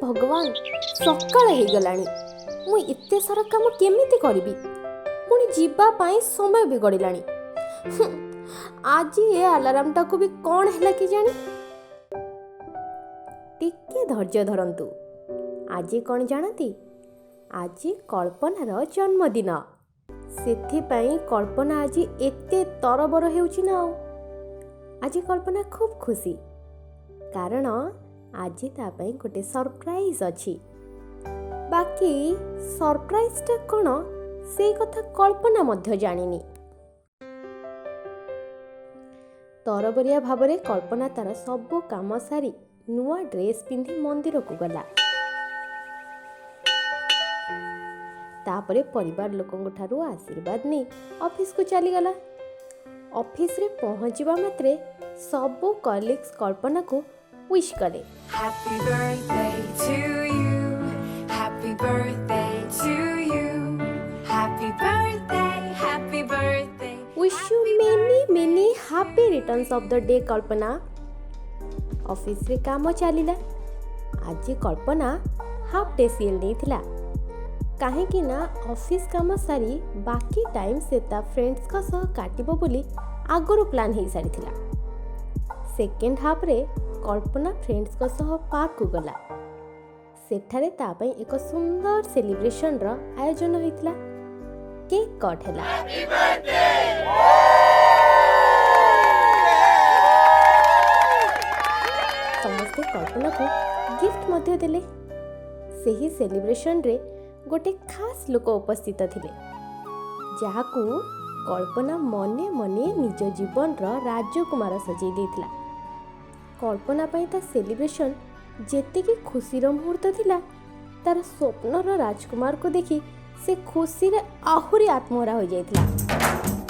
भगवान सकाळ हो गलानी मु एते सारा काम केमिति करिबि पुणी जीवा पाई समय बिगड़लानी। आज ये अलार्म टा को भी कौन है कि जानी टिके धैर्य धरंतु। आज कौन जानती आज कल्पनार जन्मदिन सेथिपाई कल्पना आज एते तरबर हेउची ना। आज कल्पना खूब खुशी कारण आज ता पई गोटे सरप्राइज अछि। बाकी सरप्राइज टा कोन से कथा कल्पना मध्य जानिनी। तरबरिया भाबरे कल्पना तार सब काम सारी नुआ ड्रेस पिंधि मंदिर को गला। तापरे परिवार लोकंग ठारू आशीर्वाद नहीं ऑफिस को चली गला। ऑफिस रे पहुंचीबा मात्रे सब कलीग्स कल्पना को विश कले। Happy birthday to you. Happy birthday to you. Happy birthday, happy birthday. Wish you many happy returns of the day Kalpana. Office रे काम चलीला। आज कल्पना हाफ डे सीएल नहीं थिला कहीं ना ऑफिस काम सारी बाकी टाइम से ता फ्रेंड्स का सह काटिबो बोली आगरो प्लान हो सारी थिला। सेकेंड हाफ रे कल्पना फ्रेंड्स का सह पार्क को गला। सेठारे ता पई एक सुंदर सेलिब्रेशन रो आयोजन होइतला। केक कट हैला। Happy birthday. समस्त कल्पना को गिफ्ट मध्य देले। सेही सेलिब्रेशन रे गोटे खास लोक उपस्थित थिले जहाकू कल्पना मने मने निज जीवन रो राजकुमार सजै देथिला। कल्पना पई ता सेलिब्रेशन जेतिकी खुशीर मुहूर्त थिला तार स्वप्नर राजकुमार को देखि से खुशी रे आहुरी आत्महरा हो जाइथिला।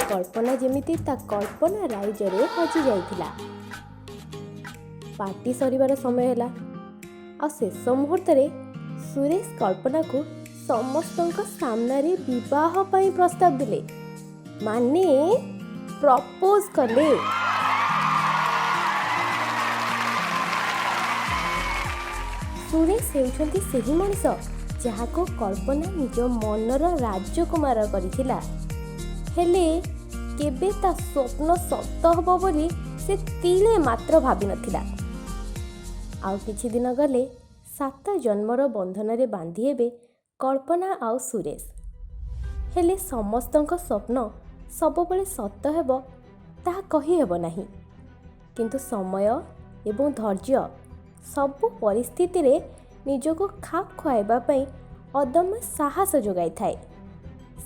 कल्पना जेमिति ता कल्पना राइजरे हजी जाइथिला। पार्टी सरीबार समय हैला आ शेष मुहूर्त रे सुरेश कल्पना को समस्तଙ୍କ सामने विवाह पाई प्रस्ताव दिले माने प्रपोज कले। सुरेश हेउछंती सेही मनिष जहाको कल्पना निज मनर राजकुमार करिथिला हेले केबे ता स्वप्न सत हबो बोली से तिले मात्र भाबी नथिला। आउ किछि दिन गले 7 जन्मर बंधन रे बांधी हेबे कल्पना आउ सुरेश। हेले समस्तଙ୍କ स्वप्न सबबले सत हेबो ताहा कहि हेबो नाही किंतु समय एवं धैर्य सबु परिस्थिति रे निजको खाप खुआइबा पई अदम्य साहस जोगाई थाए।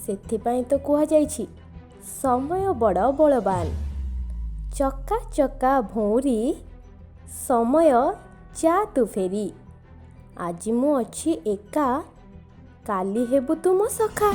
सेथिपाई तो कुहा जाइछि समय बड़ बलवान चक्का चक्का भौरी समय जा तू फेरी। आज मु अछि एका काली हेबु तुम सखा।